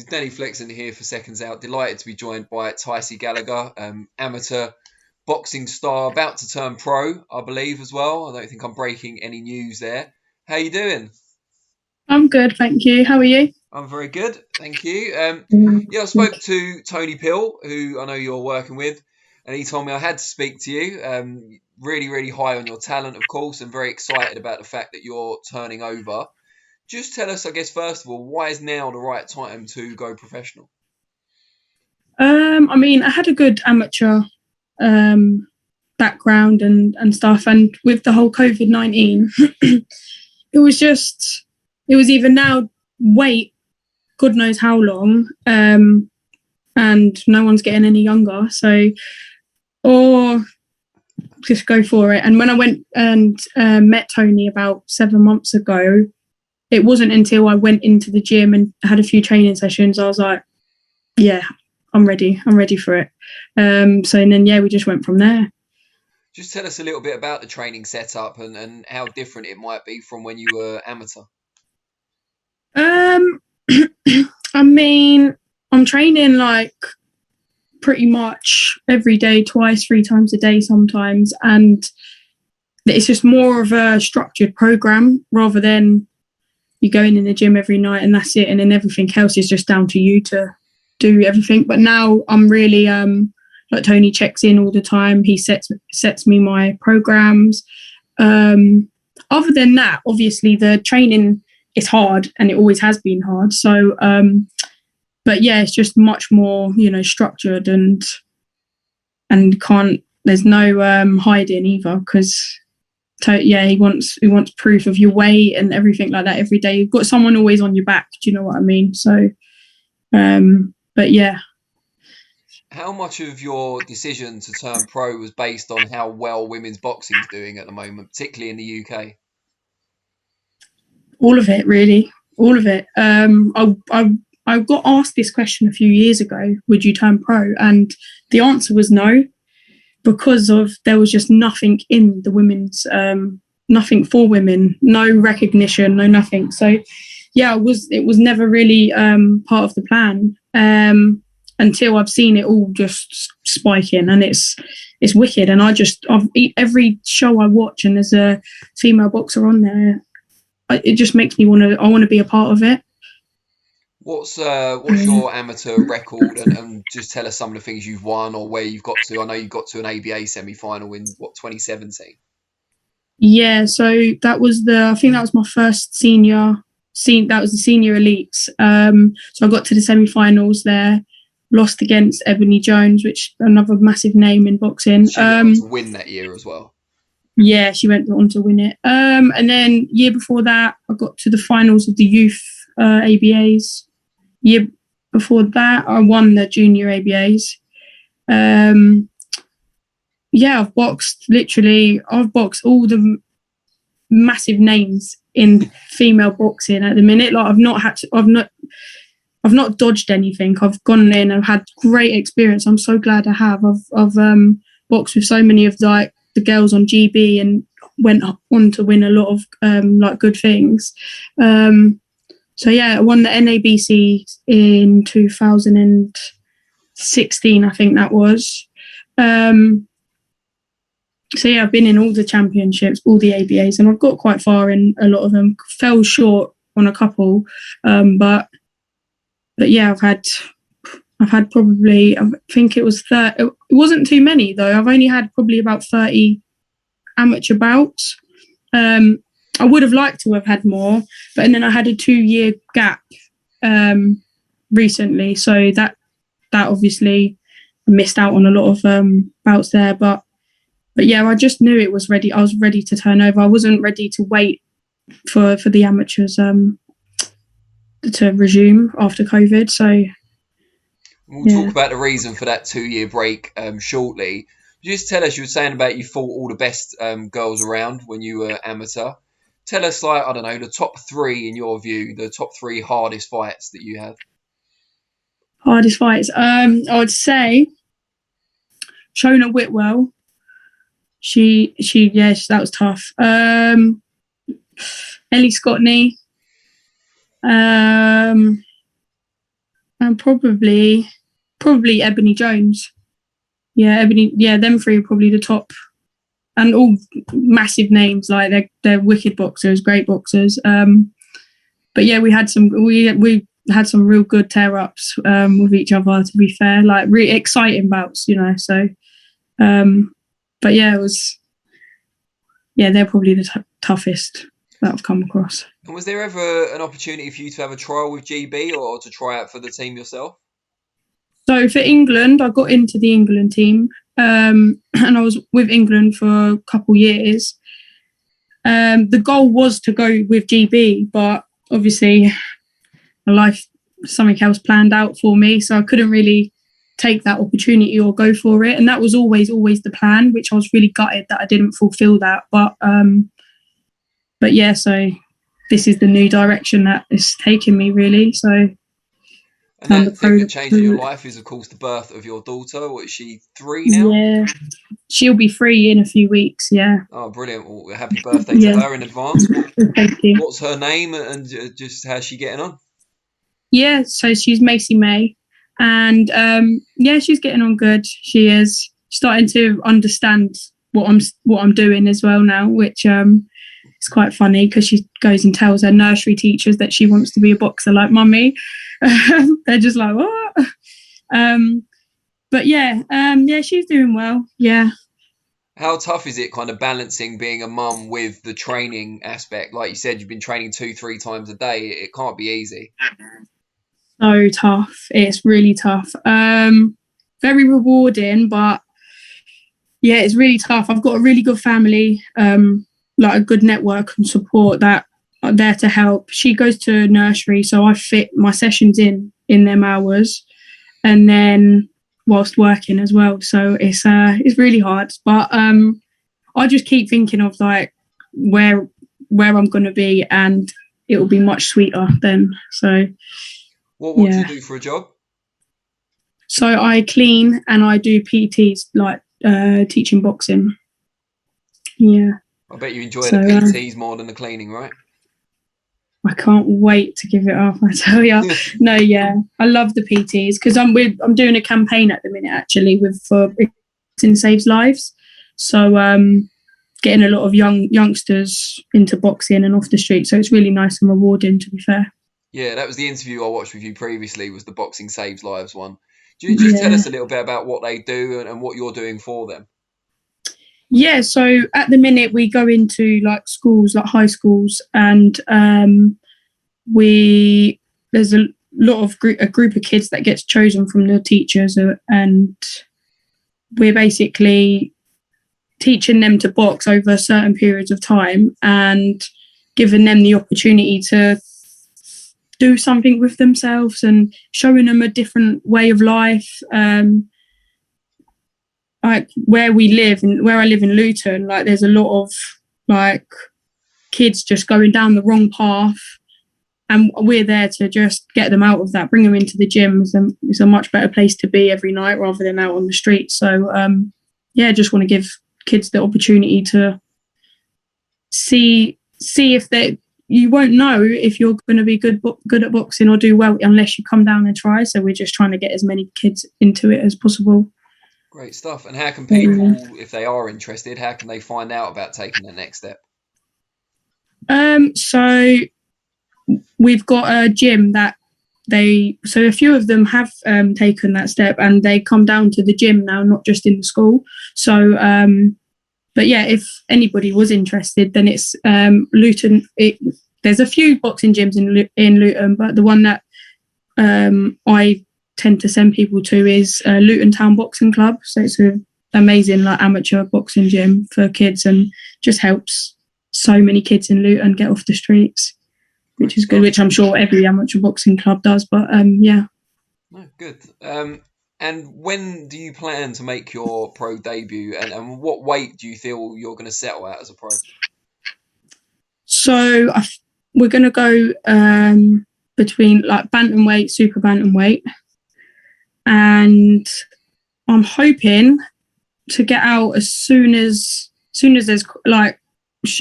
It's Danny Flexen here for Seconds Out. Delighted to be joined by Tysie Gallagher, amateur boxing star, about to turn pro, I believe, as well. I don't think I'm breaking any news there. How you doing? I'm good, thank you. How are you? I'm very good, thank you. I spoke to Tony Pill, who I know you're working with, and he told me I had to speak to you. Really, really high on your talent, of course, and very excited about the fact that you're turning over. Just tell us, I guess, first of all, why is now the right time to go professional? I had a good amateur background and stuff, and with the whole COVID-19, it was either now wait, God knows how long, and no one's getting any younger, so or just go for it. And when I went and met Tony about 7 months ago, it wasn't until I went into the gym and had a few training sessions I was like, yeah, I'm ready for it. We just went from there. Just tell us a little bit about the training setup and how different it might be from when you were amateur. I'm training like pretty much every day, twice, 3 times a day sometimes, and it's just more of a structured program rather than you going in the gym every night and that's it, and then everything else is just down to you to do everything. But now I'm really like Tony checks in all the time. He sets me my programs. Other than that, obviously the training is hard and it always has been hard. So but yeah, it's just much more, structured and there's no hiding either, because he wants proof of your weight and everything like that every day. You've got someone always on your back. Do you know what I mean? So, but yeah. How much of your decision to turn pro was based on how well women's boxing is doing at the moment, particularly in the UK? All of it, really. All of it. I got asked this question a few years ago, would you turn pro? And the answer was no, because there was just nothing in the women's, nothing for women, no recognition, no nothing. So yeah, it was never really part of the plan until I've seen it all just spiking, and it's wicked. And every show I watch and there's a female boxer on there, it just makes me want to be a part of it. What's your amateur record, and just tell us some of the things you've won or where you've got to. I know you got to an ABA semi-final in 2017. Yeah, so I think that was my first senior. That was the senior elites. So I got to the semi-finals there, lost against Ebony Jones, which another massive name in boxing. She went on to win that year as well. Yeah, she went on to win it. And then year before that, I got to the finals of the youth ABAs. Year before that, I won the junior ABAs. I've boxed all the massive names in female boxing at the minute. Like I've not dodged anything. I've gone in and had great experience. I'm so glad I have. I've boxed with so many of the girls on GB and went on to win a lot of good things. So yeah, I won the NABC in 2016, I think that was. So yeah, I've been in all the championships, all the ABAs, and I've got quite far in a lot of them. Fell short on a couple, but yeah, I've had probably, I think it was 30. It wasn't too many though. I've only had probably about 30 amateur bouts. I would have liked to have had more, but and then I had a 2-year gap recently, so that obviously missed out on a lot of bouts there. But yeah, I just knew it was ready. I was ready to turn over. I wasn't ready to wait for the amateurs to resume after COVID. So we'll talk about the reason for that 2-year break shortly. Just tell us, you were saying about you fought all the best girls around when you were amateur. Tell us, the top 3 in your view, the top 3 hardest fights that you had. Hardest fights? I would say Shona Whitwell. That was tough. Ellie Scottney. And probably Ebony Jones. Yeah, Ebony. Yeah, them three are probably the top, and all massive names. Like they're wicked boxers, great boxers. But yeah, we had some real good tear ups with each other. To be fair, like really exciting bouts, you know. So, but yeah, it was. Yeah, they're probably the toughest that I've come across. And was there ever an opportunity for you to have a trial with GB or to try out for the team yourself? So for England, I got into the England team, and I was with England for a couple years. The goal was to go with GB, but obviously, something else planned out for me, so I couldn't really take that opportunity or go for it. And that was always the plan, which I was really gutted that I didn't fulfil that. But yeah, so this is the new direction that is taking me, really. So. And that thing that changed your life is, of course, the birth of your daughter. What is she, 3 now? Yeah, she'll be 3 in a few weeks. Yeah. Oh, brilliant! Well, happy birthday to her in advance. Thank you. What's her name and just how's she getting on? Yeah, so she's Macy May, and yeah, she's getting on good. She is starting to understand what I'm doing as well now, which is quite funny because she goes and tells her nursery teachers that she wants to be a boxer like mummy. They're just like, what? But yeah, she's doing well. Yeah. How tough is it kind of balancing being a mum with the training aspect? Like you said, you've been training 2-3 times a day. It can't be easy. So tough. It's really tough. Very rewarding, but yeah, it's really tough. I've got a really good family, like a good network and support that are there to help. She goes to nursery, so I fit my sessions in them hours, and then whilst working as well. So it's really hard, but I just keep thinking of like where I'm going to be, and it will be much sweeter then. So what do you do for a job? So I clean and I do PTs, like teaching boxing. Yeah. I bet you enjoy the PTs more than the cleaning, right? I can't wait to give it up, I tell you. No, yeah, I love the PTs because I'm doing a campaign at the minute actually for Boxing Saves Lives. So getting a lot of youngsters into boxing and off the street. So it's really nice and rewarding, to be fair. Yeah, that was the interview I watched with you previously, was the Boxing Saves Lives one. Do you just tell us a little bit about what they do and what you're doing for them? Yeah, so at the minute we go into like schools, like high schools, and there's a lot of a group of kids that gets chosen from the teachers, and we're basically teaching them to box over certain periods of time and giving them the opportunity to do something with themselves and showing them a different way of life. Like where I live in Luton, like there's a lot of like kids just going down the wrong path, and we're there to just get them out of that, bring them into the gym. It's a much better place to be every night rather than out on the street. So yeah, just want to give kids the opportunity to see if you won't know if you're going to be good at boxing or do well unless you come down and try. So we're just trying to get as many kids into it as possible. Great stuff. And how can people, if they are interested, how can they find out about taking the next step? So we've got a gym that so a few of them have taken that step, and they come down to the gym now, not just in the school. So but yeah, if anybody was interested, then it's Luton. There's a few boxing gyms in Luton, but the one that I tend to send people to is Luton Town Boxing Club. So it's an amazing like amateur boxing gym for kids, and just helps so many kids in Luton get off the streets, which is good, which I'm sure every amateur boxing club does. But yeah. No, good. And when do you plan to make your pro debut, and what weight do you feel you're going to settle at as a pro? So we're going to go between like bantamweight, super bantamweight, and I'm hoping to get out as soon as there's like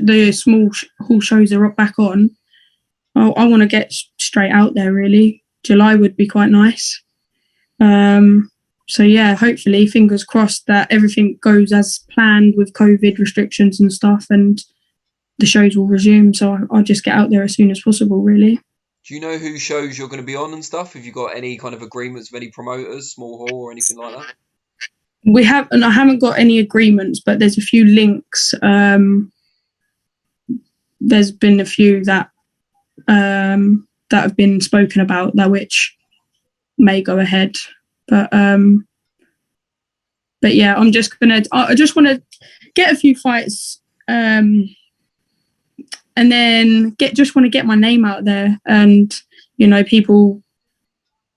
the small hall shows are back on. I want to get straight out there really. July would be quite nice. So yeah, hopefully, fingers crossed that everything goes as planned with COVID restrictions and stuff, and the shows will resume. So I'll just get out there as soon as possible, really. Do you know who shows you're going to be on and stuff? Have you got any kind of agreements with any promoters, small hall or anything like that? And I haven't got any agreements, but there's a few links. There's been a few that have been spoken about, that which may go ahead. But yeah, I just want to get a few fights, and then just want to get my name out there, and people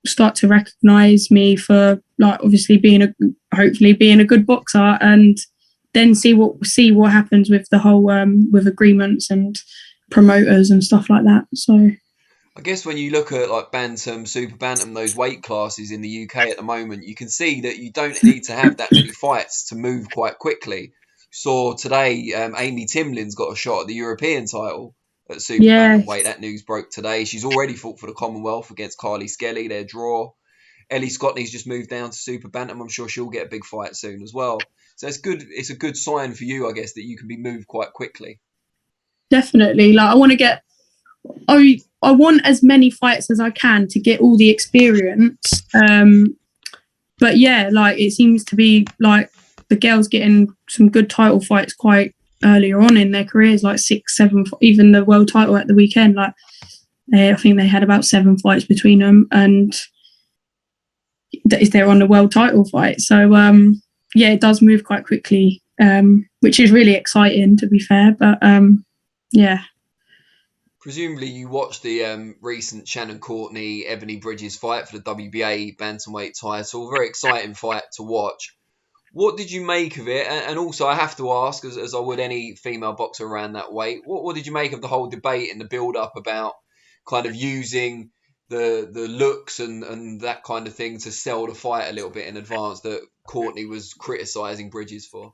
start to recognize me for, like, obviously hopefully being a good boxer, and then see what happens with the whole with agreements and promoters and stuff like that. So I guess when you look at like bantam, super bantam, those weight classes in the UK at the moment, you can see that you don't need to have that many fights to move quite quickly. Saw today, Amy Timlin's got a shot at the European title at super bantamweight. That news broke today. She's already fought for the Commonwealth against Carly Skelly, their draw. Ellie Scotney's just moved down to super bantam. I'm sure she'll get a big fight soon as well. So it's good. It's a good sign for you, I guess, that you can be moved quite quickly. Definitely. Like, I want as many fights as I can to get all the experience. But yeah, like, it seems to be like the girls getting some good title fights quite earlier on in their careers, like 6, 7, even the world title at the weekend. Like, I think they had about 7 fights between them, and they're on the world title fight. So yeah, it does move quite quickly, which is really exciting, to be fair. But yeah. Presumably you watched the recent Shannon Courtney Ebony Bridges fight for the WBA bantamweight title. Very exciting fight to watch. What did you make of it? And also, I have to ask, as I would any female boxer around that weight, what did you make of the whole debate and the build-up about kind of using the looks and that kind of thing to sell the fight a little bit in advance that Courtney was criticising Bridges for?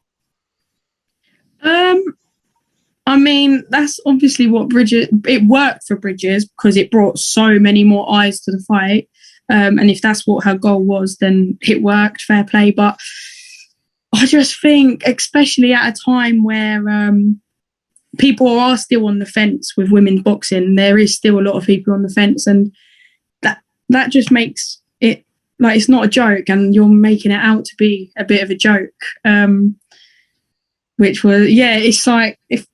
I mean, that's obviously what it worked for Bridges, because it brought so many more eyes to the fight. And if that's what her goal was, then it worked, fair play. But I just think, especially at a time where people are still on the fence with women's boxing, there is still a lot of people on the fence, and that just makes it like it's not a joke, and you're making it out to be a bit of a joke. Which was, yeah, it's like, if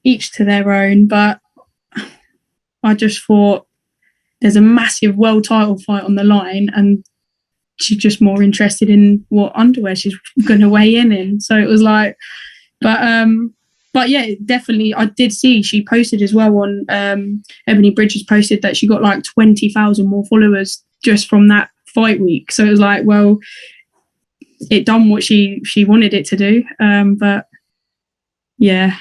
each to their own, but I just thought there's a massive world title fight on the line, and she's just more interested in what underwear she's going to weigh in. So it was like, but yeah, definitely, I did see she posted as well on Ebony Bridges posted that she got like 20,000 more followers just from that fight week. So it was like, well, it done what she wanted it to do. But yeah,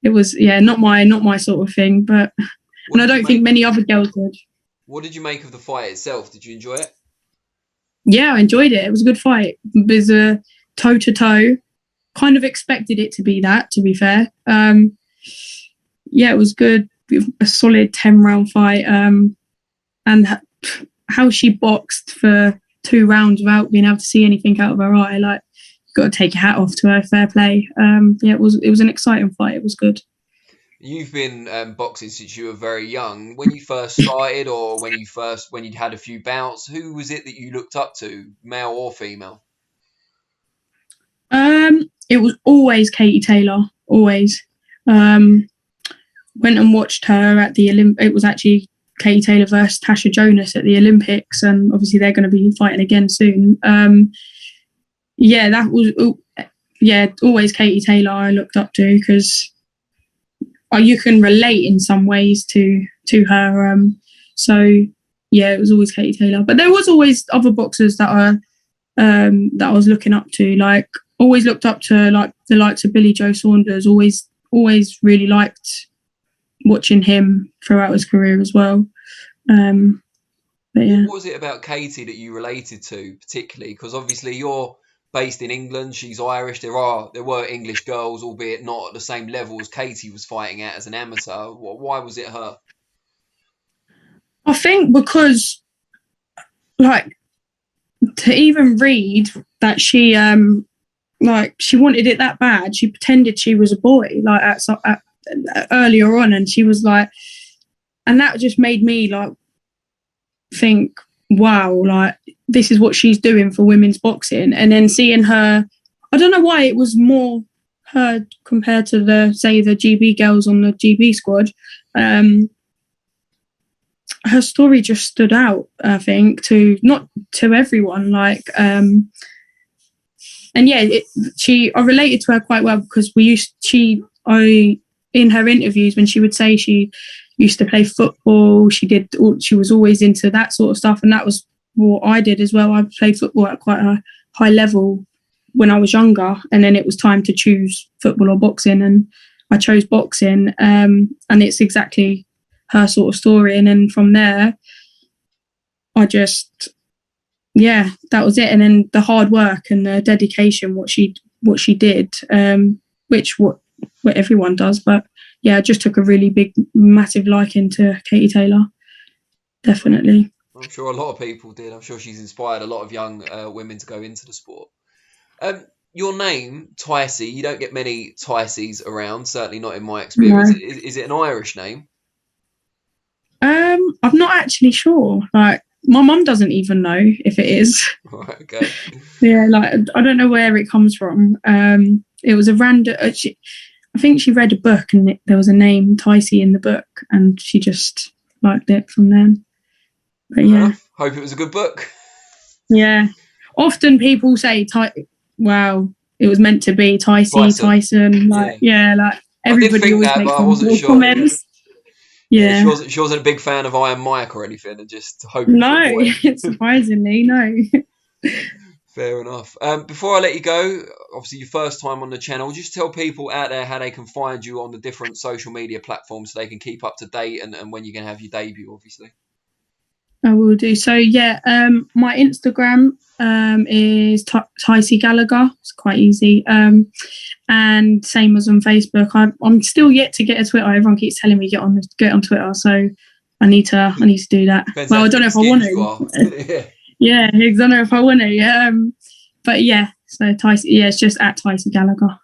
it was, yeah, not my sort of thing. But and I don't think many other girls did. What did you make of the fight itself? Did you enjoy it? Yeah, I enjoyed it. It was a good fight. It was a toe-to-toe. Kind of expected it to be that, to be fair. Yeah, it was good. A solid 10-round fight. And how she boxed for 2 rounds without being able to see anything out of her eye, like, you've got to take your hat off to her, fair play. Yeah, it was an exciting fight. It was good. You've been boxing since you were very young. When you first started, or when you'd had a few bouts, who was it that you looked up to, male or female? It was always Katie Taylor. Always. Went and watched her at the It was actually Katie Taylor versus Tasha Jonas at the Olympics, and obviously they're going to be fighting again soon. Yeah, that was always Katie Taylor I looked up to, because you can relate in some ways to her. So yeah, it was always Katie Taylor. But there was always other boxers that I was looking up to. Like, always looked up to, like, the likes of Billy Joe Saunders. Always really liked watching him throughout his career as well. But yeah. What was it about Katie that you related to particularly? Because obviously you're based in England, she's Irish. There were English girls, albeit not at the same level as Katie was fighting at as an amateur. Why was it her? I think because like to even read that she like she wanted it that bad. She pretended she was a boy like at earlier on, and she was like, and that just made me like think, wow, like this is what she's doing for women's boxing. And then seeing her, I don't know why it was more her compared to the GB girls on the GB squad. Her story just stood out, I think, to not to everyone. Like, and yeah, I related to her quite well because in her interviews when she would say she used to play football, she was always into that sort of stuff, and that was what I did as well. I played football at quite a high level when I was younger, and then it was time to choose football or boxing, and I chose boxing, and it's exactly her sort of story. And then from there, I just, yeah, that was it. And then the hard work and the dedication, what she did, which what everyone does, but yeah, I just took a really big, massive liking to Katie Taylor. Definitely. I'm sure a lot of people did. I'm sure she's inspired a lot of young women to go into the sport. Your name, Tysie, you don't get many Tysies around, certainly not in my experience. No. Is it an Irish name? I'm not actually sure. Like, my mum doesn't even know if it is. Right, okay. Yeah, like, I don't know where it comes from. It was a random... I think she read a book and there was a name, Tysie, in the book, and she just liked it from then. But yeah. Hope it was a good book. Yeah. Often people say, wow, it was meant to be Tyson. Like, yeah, like everybody always makes but I wasn't sure. Comments. Yeah. She wasn't a big fan of Iron Mike or anything, and just hoping. No, surprisingly, no. Fair enough. Before I let you go, obviously your first time on the channel, just tell people out there how they can find you on the different social media platforms so they can keep up to date and when you're going to have your debut, obviously. I will do. So, yeah, my Instagram is Tysie Gallagher. It's quite easy. And same as on Facebook. I'm still yet to get a Twitter. Everyone keeps telling me get on Twitter, so I need to do that. Depends well, I don't know if I want to. Yeah, I don't know if I want to. But yeah, so Tysie, yeah, it's just at Tysie Gallagher.